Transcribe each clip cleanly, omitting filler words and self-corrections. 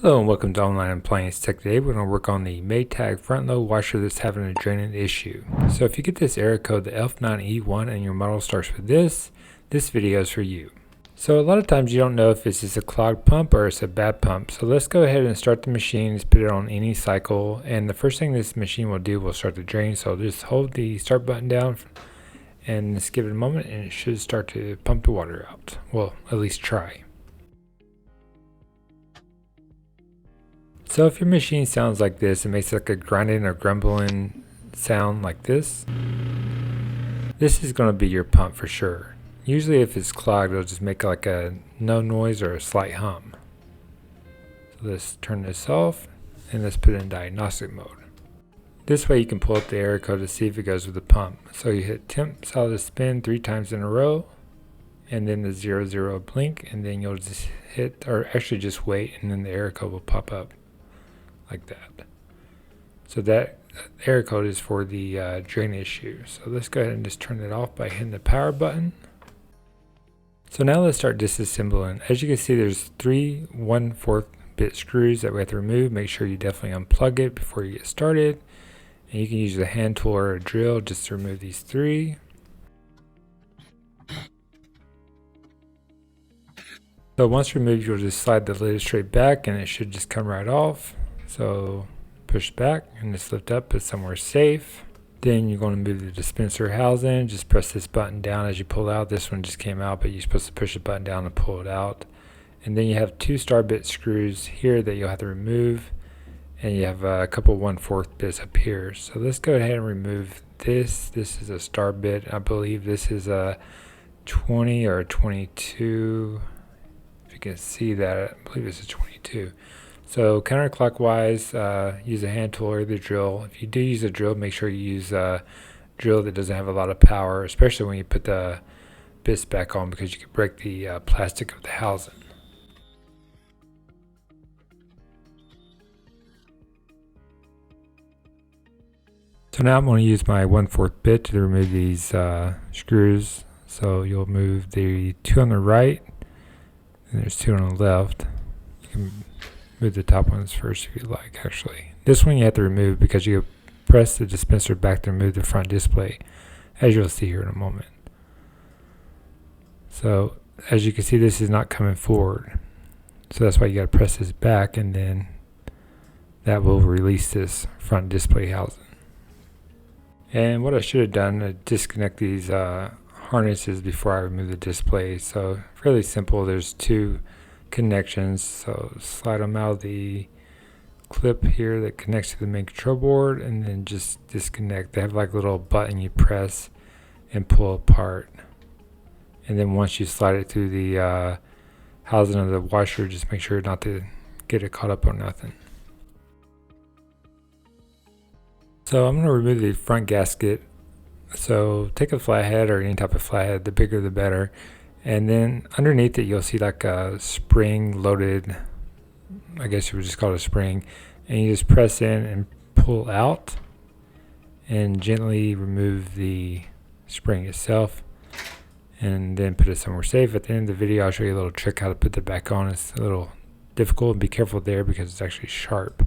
Hello and welcome to Online Appliance Tech. Today we're going to work on the Maytag front load washer that's having a draining issue. So if you get this error code, the F9E1, and your model starts with this video is for you. So a lot of times you don't know if this is a clogged pump or it's a bad pump. So let's go ahead and start the machine. Let's put it on any cycle, and the first thing this machine will do will start the drain. So just hold the start button down and just give it a moment and it should start to pump the water out. Well, at least try. So if your machine sounds like this, it makes like a grinding or grumbling sound like this is going to be your pump for sure. Usually if it's clogged, it'll just make like a no noise or a slight hum. So let's turn this off and let's put it in diagnostic mode. This way you can pull up the error code to see if it goes with the pump. So you hit temp solid spin 3 times in a row, and then the 00 blink, and then you'll just hit, or actually just wait, and then the error code will pop up like that. So that error code is for the drain issue. So let's go ahead and just turn it off by hitting the power button. So now let's start disassembling. As you can see, there's 3 1/4 bit screws that we have to remove. Make sure you definitely unplug it before you get started. And you can use a hand tool or a drill just to remove these 3. So once removed, you'll just slide the lid straight back and it should just come right off. So push back and just lift up, put somewhere safe. Then you're going to move the dispenser housing. Just press this button down as you pull out. This one just came out, but you're supposed to push the button down to pull it out. And then you have 2 star bit screws here that you'll have to remove. And you have a couple 1/4 bits up here. So let's go ahead and remove this. This is a star bit. I believe this is a 20 or a 22. If you can see that, I believe it's a 22. So counterclockwise, use a hand tool or the drill. If you do use a drill, make sure you use a drill that doesn't have a lot of power, especially when you put the bits back on, because you can break the plastic of the housing. So now I'm going to use my 1/4 bit to remove these screws. So you'll move the 2 on the right, and there's 2 on the left. You can move the top ones first if you like, actually. This one you have to remove because you press the dispenser back to remove the front display, as you'll see here in a moment. So as you can see, this is not coming forward. So that's why you got to press this back, and then that will release this front display housing. And what I should have done is disconnect these harnesses before I remove the display. So fairly simple. There's 2 connections, so slide them out of the clip here that connects to the main control board, and then just disconnect. They have like a little button you press and pull apart, and then once you slide it through the housing of the washer, just make sure not to get it caught up on nothing. So I'm going to remove the front gasket. So take a flathead or any type of flathead, the bigger the better. And then underneath it, you'll see like a spring loaded, I guess you would just call it a spring. And you just press in and pull out and gently remove the spring itself. And then put it somewhere safe. At the end of the video, I'll show you a little trick how to put it back on. It's a little difficult. Be careful there because it's actually sharp.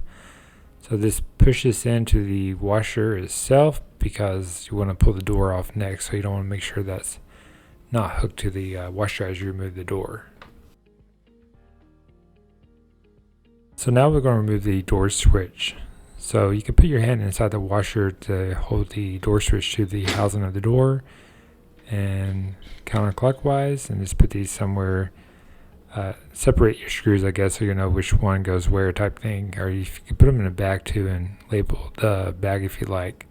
So this pushes into the washer itself because you want to pull the door off next. So you don't want to make sure that's not hooked to the washer as you remove the door. So now we're going to remove the door switch. So you can put your hand inside the washer to hold the door switch to the housing of the door, and counterclockwise, and just put these somewhere. Separate your screws, I guess, so you know which one goes where type thing, or you can put them in a bag too and label the bag if you like.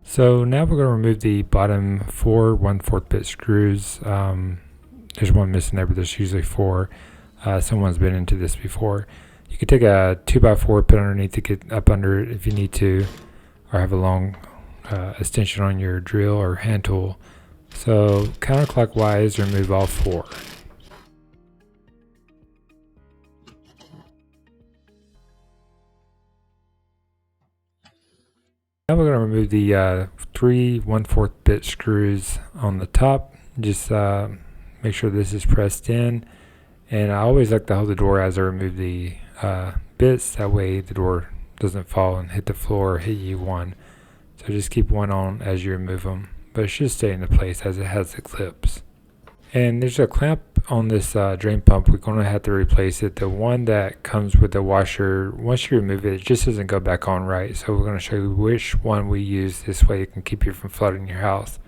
So now we're going to remove the bottom 4 1/4 bit screws. There's one missing there, but there's usually 4. Someone's been into this before. You could take a 2x4, put underneath to get up under it if you need to, or have a long extension on your drill or hand tool. So counterclockwise, remove all 4. Now we're going to remove the 3 1/4 bit screws on the top. Just make sure this is pressed in, and I always like to hold the door as I remove the bits, that way the door doesn't fall and hit the floor or hit you one. So just keep one on as you remove them, but it should stay into place as it has the clips. And there's a clamp on this drain pump. We're going to have to replace it. The one that comes with the washer, once you remove it, it just doesn't go back on right. So we're going to show you which one we use. This way it can keep you from flooding your house.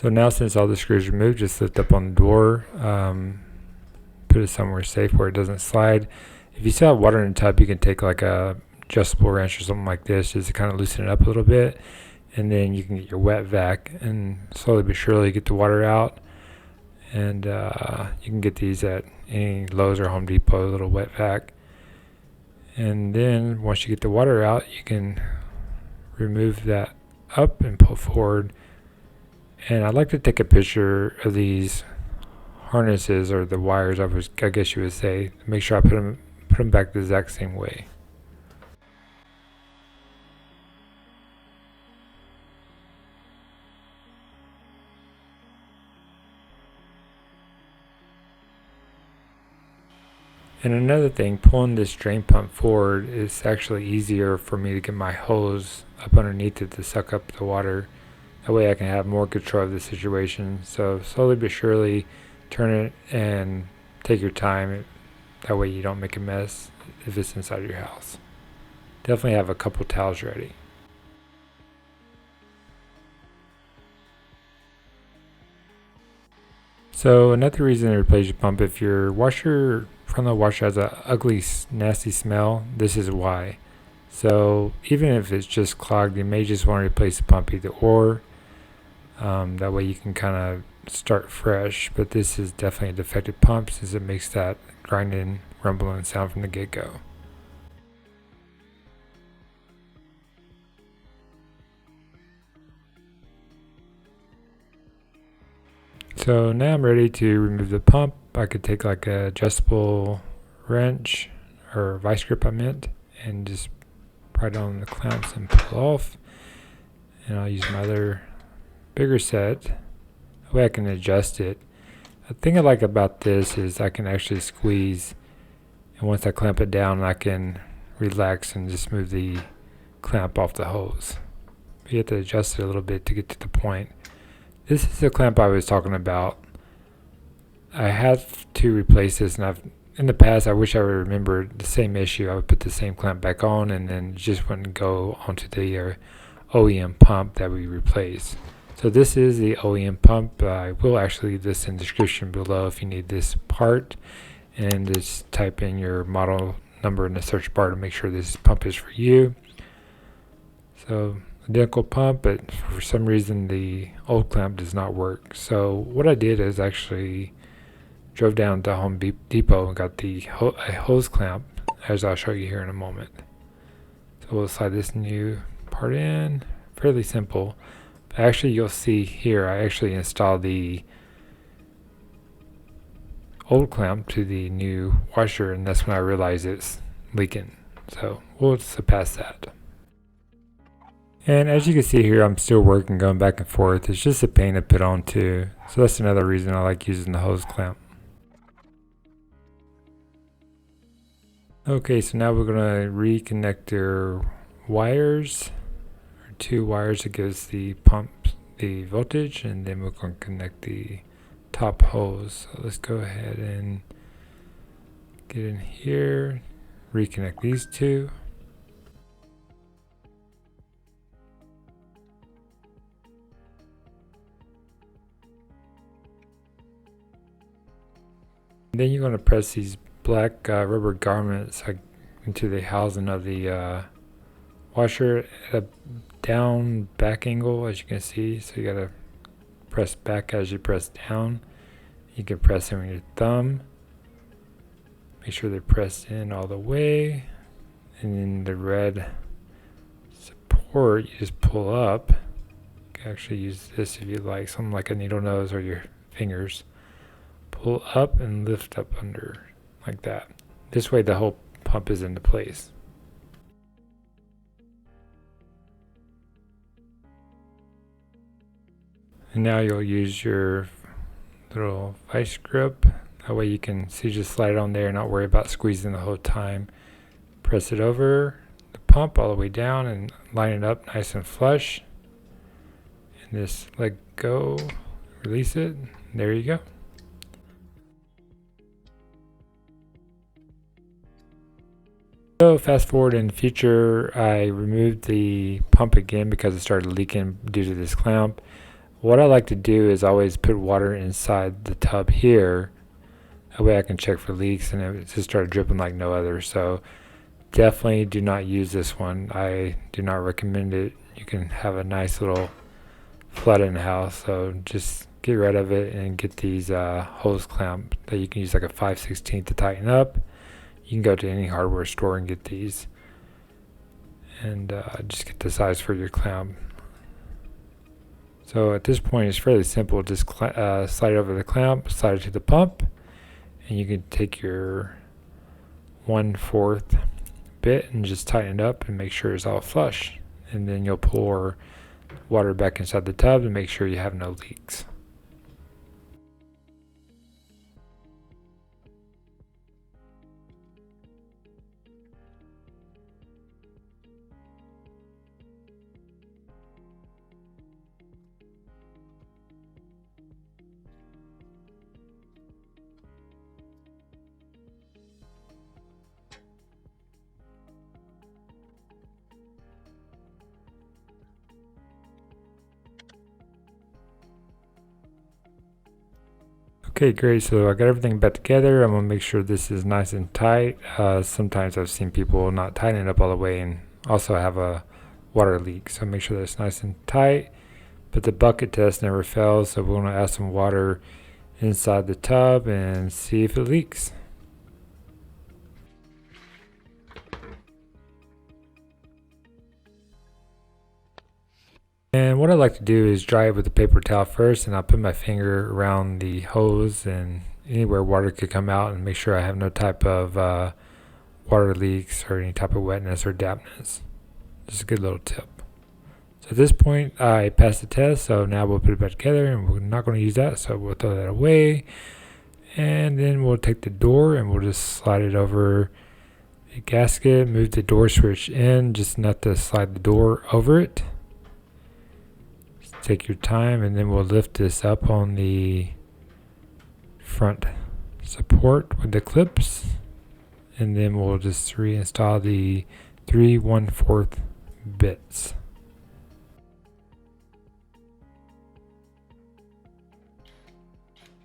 So now, since all the screws are removed, just lift up on the door, put it somewhere safe where it doesn't slide. If you still have water in the tub, you can take like a adjustable wrench or something like this just to kind of loosen it up a little bit. And then you can get your wet vac and slowly but surely get the water out. And you can get these at any Lowe's or Home Depot, a little wet vac. And then once you get the water out, you can remove that up and pull forward. And I'd like to take a picture of these harnesses, or the wires, I guess you would say, make sure I put them back the exact same way. And another thing, pulling this drain pump forward is actually easier for me to get my hose up underneath it to suck up the water. That way I can have more control of the situation. So slowly but surely turn it and take your time. That way you don't make a mess if it's inside your house. Definitely have a couple towels ready. So another reason to replace your pump, if your front load washer has an ugly, nasty smell, this is why. So even if it's just clogged, you may just want to replace the pump either or. That way you can kind of start fresh. But this is definitely a defective pump, since it makes that grinding, rumbling sound from the get-go. So now I'm ready to remove the pump. I could take like a adjustable wrench, or vice grip I meant, and just pry down the clamps and pull off. And I'll use my other bigger set. That way I can adjust it. The thing I like about this is I can actually squeeze, and once I clamp it down, I can relax and just move the clamp off the hose. But you have to adjust it a little bit to get to the point. This is the clamp I was talking about. I have to replace this, and in the past, I wish I would remember the same issue. I would put the same clamp back on, and then just wouldn't go onto the OEM pump that we replaced. So this is the OEM pump. I will actually leave this in the description below if you need this part, and just type in your model number in the search bar to make sure this pump is for you. So identical pump, but for some reason the old clamp does not work. So what I did is actually drove down to Home Depot and got a hose clamp, as I'll show you here in a moment. So we'll slide this new part in. Fairly simple. But actually, you'll see here I actually installed the old clamp to the new washer, and that's when I realized it's leaking. So we'll surpass that. And as you can see here, I'm still working, going back and forth. It's just a pain to put on too. So that's another reason I like using the hose clamp. Okay, so now we're going to reconnect their wires, or two wires that gives the pump the voltage, and then we're going to connect the top hose. So let's go ahead and get in here, reconnect these two. Then you're going to press these black rubber garments into the housing of the washer at a down back angle, as you can see. So you got to press back as you press down. You can press them with your thumb. Make sure they're pressed in all the way. And then the red support, you just pull up. You can actually use this if you like, something like a needle nose or your fingers. Pull up and lift up under, like that. This way the whole pump is into place. And now you'll use your little vice grip That way you can see, just slide it on there and not worry about squeezing the whole time. Press it over the pump all the way down and line it up nice and flush. And just let go, release it. There you go. So fast forward in the future, I removed the pump again because it started leaking due to this clamp. What I like to do is always put water inside the tub here. That way I can check for leaks, and it just started dripping like no other. So definitely do not use this one. I do not recommend it. You can have a nice little flood in the house. So just get rid of it and get these hose clamp that you can use like a 5/16 to tighten up. You can go to any hardware store and get these, and just get the size for your clamp. So at this point it's fairly simple. Just slide it over the clamp, slide it to the pump, and you can take your 1/4 bit and just tighten it up and make sure it's all flush. And then you'll pour water back inside the tub and make sure you have no leaks. Okay, great. So I got everything back together. I'm gonna make sure this is nice and tight. Sometimes I've seen people not tighten it up all the way and also have a water leak. So make sure that's nice and tight. But the bucket test never fails, so we're gonna add some water inside the tub and see if it leaks. And what I like to do is dry it with a paper towel first, and I'll put my finger around the hose and anywhere water could come out, and make sure I have no type of water leaks or any type of wetness or dampness. Just a good little tip. So at this point I passed the test, so now we'll put it back together, and we're not going to use that, so we'll throw that away. And then we'll take the door and we'll just slide it over the gasket, move the door switch in, just not to slide the door over it. Take your time, and then we'll lift this up on the front support with the clips, and then we'll just reinstall the 3 1/4 bits.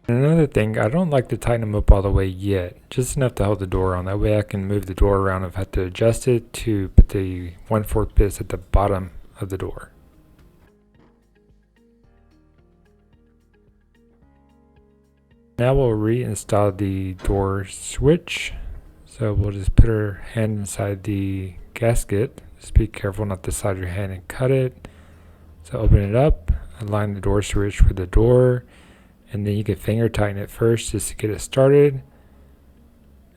And another thing, I don't like to tighten them up all the way yet, just enough to hold the door on. That way I can move the door around if I have to adjust it, to put the 1/4 bits at the bottom of the door. Now we'll reinstall the door switch. So we'll just put our hand inside the gasket. Just be careful not to slide your hand and cut it. So open it up, align the door switch with the door, and then you can finger tighten it first just to get it started.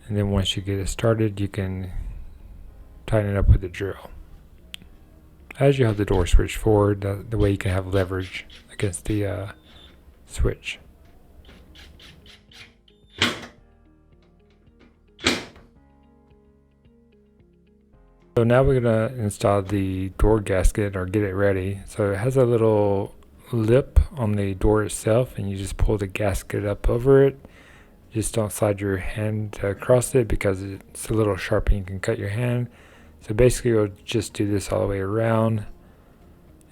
And then once you get it started, you can tighten it up with the drill. As you have the door switch forward, the way you can have leverage against the switch. So now we're going to install the door gasket, or get it ready. So it has a little lip on the door itself, and you just pull the gasket up over it. Just don't slide your hand across it because it's a little sharp and you can cut your hand. So basically we'll just do this all the way around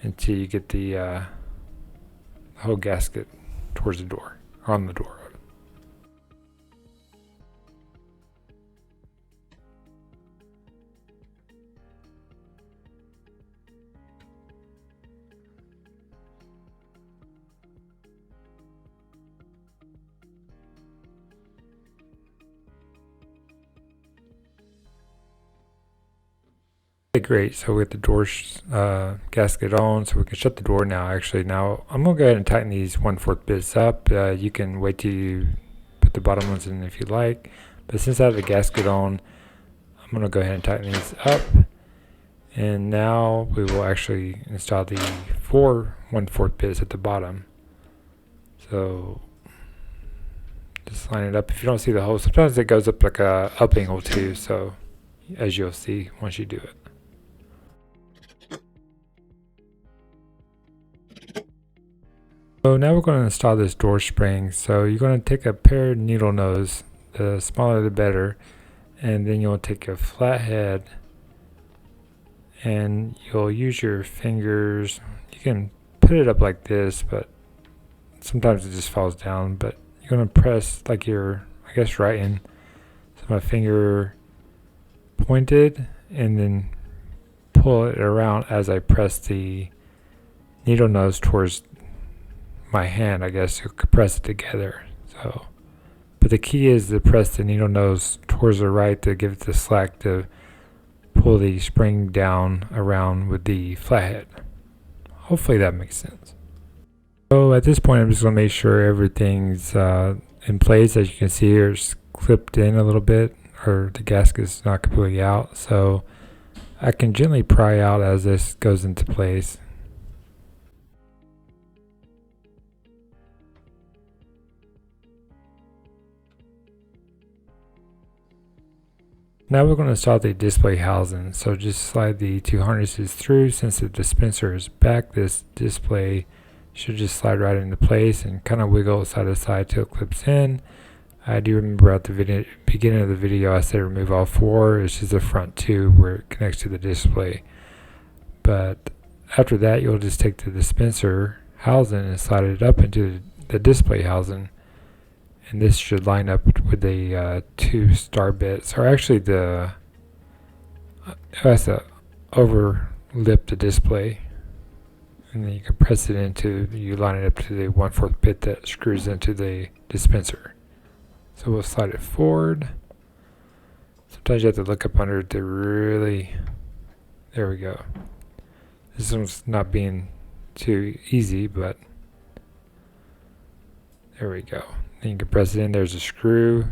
until you get the whole gasket towards the door, or on the door. Okay, great. So with the door gasket on, so we can shut the door now. Actually, now I'm gonna go ahead and tighten these 1/4 bits up. You can wait till you put the bottom ones in if you like, but since I have the gasket on, I'm gonna go ahead and tighten these up. And now we will actually install the 4 1/4 bits at the bottom. So Just line it up. If you don't see the hole, sometimes it goes up like a up angle too, so as you'll see once you do it. So now we're going to install this door spring. So you're going to take a pair of needle nose, the smaller the better, and then you'll take a flat head and you'll use your fingers. You can put it up like this, but sometimes it just falls down. But you're going to press like you're, I guess, writing. So my finger pointed, and then pull it around as I press the needle nose towards my hand. I guess you could press it together. So, but the key is to press the needle nose towards the right to give it the slack to pull the spring down around with the flathead. Hopefully that makes sense. So at this point, I'm just going to make sure everything's in place. As you can see here, it's clipped in a little bit, or the gasket's not completely out. So I can gently pry out as this goes into place. Now we're going to install the display housing. So just slide the two harnesses through. Since the dispenser is back, this display should just slide right into place and kind of wiggle side to side till it clips in. I do remember at the beginning of the video I said remove all four. It's just the front two where it connects to the display. But after that, you'll just take the dispenser housing and slide it up into the display housing. And this should line up with the two star bits, or actually it has to overlip the display. And then you can press it into, you line it up to the 1/4 bit that screws into the dispenser. So we'll slide it forward. Sometimes you have to look up under it to really, there we go. This one's not being too easy, but there we go. Then you can press it in, there's a screw.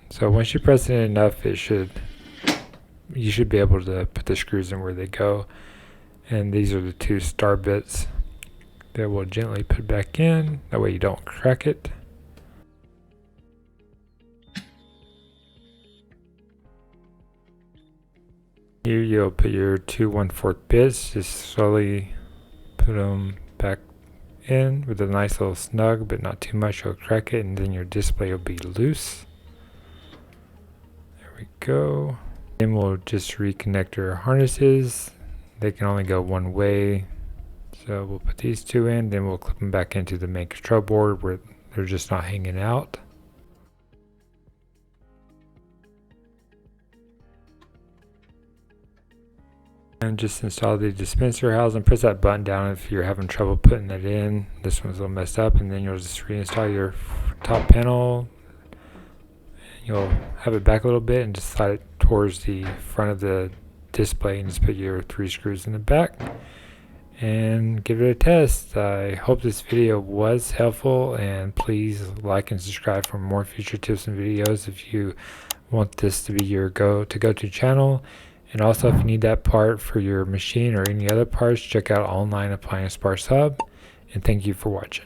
So once you press it in enough, you should be able to put the screws in where they go. And these are the two star bits that we'll gently put back in. That way you don't crack it. Here you'll put your two 1/4 bits, just slowly put them back in with a nice little snug, but not too much, you'll crack it, and then your display will be loose. There we go. Then we'll just reconnect our harnesses. They can only go one way, so we'll put these two in, then we'll clip them back into the main control board where they're just not hanging out. And just install the dispenser housing. Press that button down if you're having trouble putting it in. This one's a little messed up, and then you'll just reinstall your top panel. You'll have it back a little bit and just slide it towards the front of the display and just put your 3 screws in the back and give it a test. I hope this video was helpful, and please like and subscribe for more future tips and videos if you want this to be your go-to channel. And also, if you need that part for your machine or any other parts, check out Online Appliance Parts Hub. And thank you for watching.